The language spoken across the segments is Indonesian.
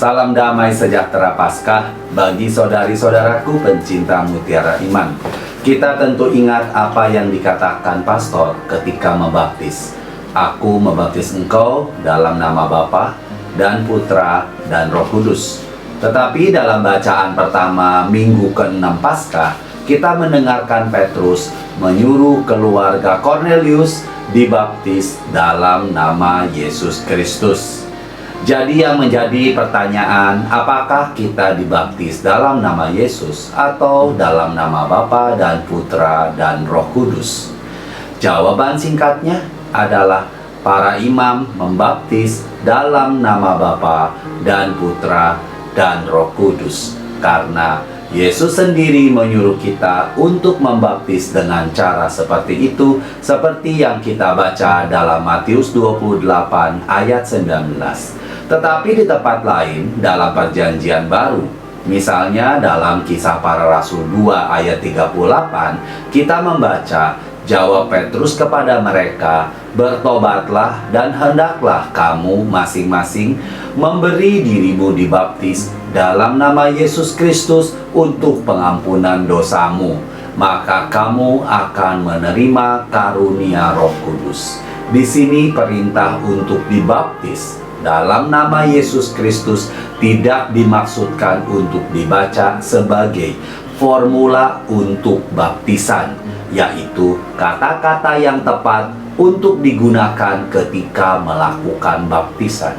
Salam damai sejahtera Paskah bagi saudari-saudaraku pencinta mutiara iman. Kita tentu ingat apa yang dikatakan pastor ketika membaptis. Aku membaptis engkau dalam nama Bapa dan Putra dan Roh Kudus. Tetapi dalam bacaan pertama minggu ke-6 Paskah, kita mendengarkan Petrus menyuruh keluarga Kornelius dibaptis dalam nama Yesus Kristus. Jadi yang menjadi pertanyaan, apakah kita dibaptis dalam nama Yesus atau dalam nama Bapa dan Putra dan Roh Kudus? Jawaban singkatnya adalah para imam membaptis dalam nama Bapa dan Putra dan Roh Kudus, karena Yesus sendiri menyuruh kita untuk membaptis dengan cara seperti itu, seperti yang kita baca dalam Matius 28 ayat 19. Tetapi di tempat lain dalam perjanjian baru, misalnya dalam Kisah Para Rasul 2 ayat 38, kita membaca, jawab Petrus kepada mereka, bertobatlah dan hendaklah kamu masing-masing memberi dirimu dibaptis dalam nama Yesus Kristus untuk pengampunan dosamu, maka kamu akan menerima karunia Roh Kudus. Di sini perintah untuk dibaptis dalam nama Yesus Kristus tidak dimaksudkan untuk dibaca sebagai formula untuk baptisan, yaitu kata-kata yang tepat untuk digunakan ketika melakukan baptisan.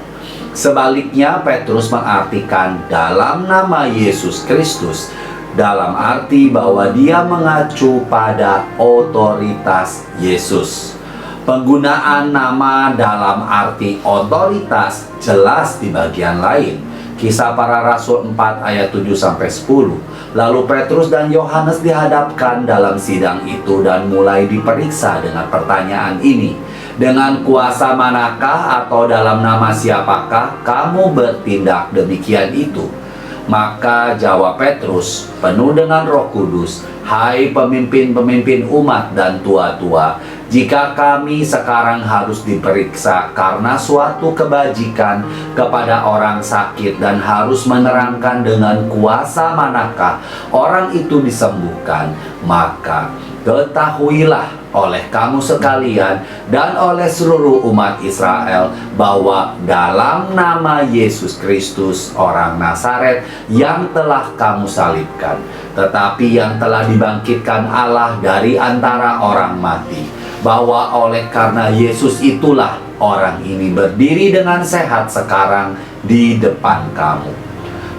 Sebaliknya, Petrus mengartikan dalam nama Yesus Kristus dalam arti bahwa dia mengacu pada otoritas Yesus. Penggunaan nama dalam arti otoritas jelas di bagian lain. Kisah Para Rasul 4 ayat 7-10. Lalu Petrus dan Yohanes dihadapkan dalam sidang itu dan mulai diperiksa dengan pertanyaan ini. Dengan kuasa manakah atau dalam nama siapakah kamu bertindak demikian itu? Maka jawab Petrus penuh dengan Roh Kudus, hai pemimpin-pemimpin umat dan tua-tua, jika kami sekarang harus diperiksa karena suatu kebajikan kepada orang sakit dan harus menerangkan dengan kuasa manakah orang itu disembuhkan, maka ketahuilah oleh kamu sekalian dan oleh seluruh umat Israel bahwa dalam nama Yesus Kristus orang Nazaret yang telah kamu salibkan, tetapi yang telah dibangkitkan Allah dari antara orang mati, bahwa oleh karena Yesus itulah orang ini berdiri dengan sehat sekarang di depan kamu.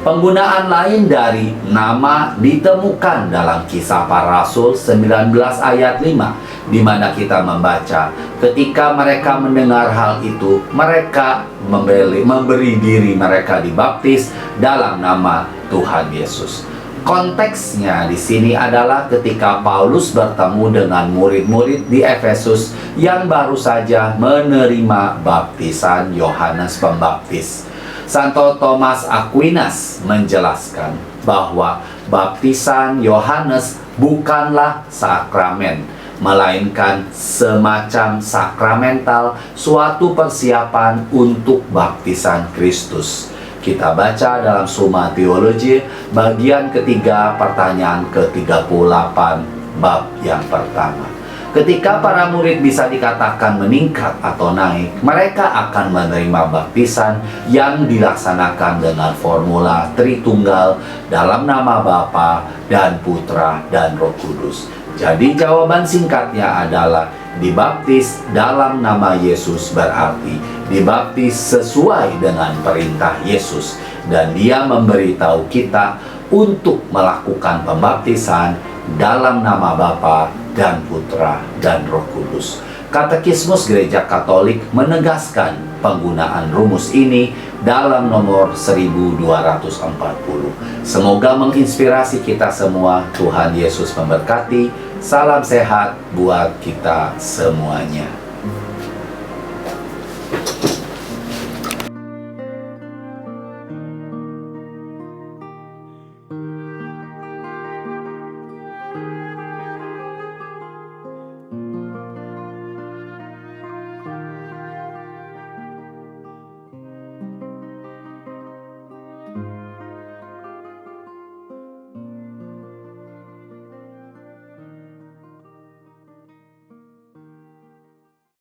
Penggunaan lain dari nama ditemukan dalam Kisah Para Rasul 19 ayat 5, di mana kita membaca, ketika mereka mendengar hal itu, mereka memberi diri mereka dibaptis dalam nama Tuhan Yesus. Konteksnya di sini adalah ketika Paulus bertemu dengan murid-murid di Efesus yang baru saja menerima baptisan Yohanes Pembaptis. Santo Thomas Aquinas menjelaskan bahwa baptisan Yohanes bukanlah sakramen, melainkan semacam sakramental, suatu persiapan untuk baptisan Kristus. Kita baca dalam Summa Theologiae bagian ketiga pertanyaan ke-38 bab yang pertama. Ketika para murid bisa dikatakan meningkat atau naik, mereka akan menerima baptisan yang dilaksanakan dengan formula Tritunggal dalam nama Bapa dan Putra dan Roh Kudus. Jadi jawaban singkatnya adalah dibaptis dalam nama Yesus berarti dibaptis sesuai dengan perintah Yesus, dan Dia memberitahu kita untuk melakukan pembaptisan dalam nama Bapa dan Putra dan Roh Kudus. Katekismus Gereja Katolik menegaskan penggunaan rumus ini dalam nomor 1240. Semoga menginspirasi kita semua. Tuhan Yesus memberkati. Salam sehat buat kita semuanya.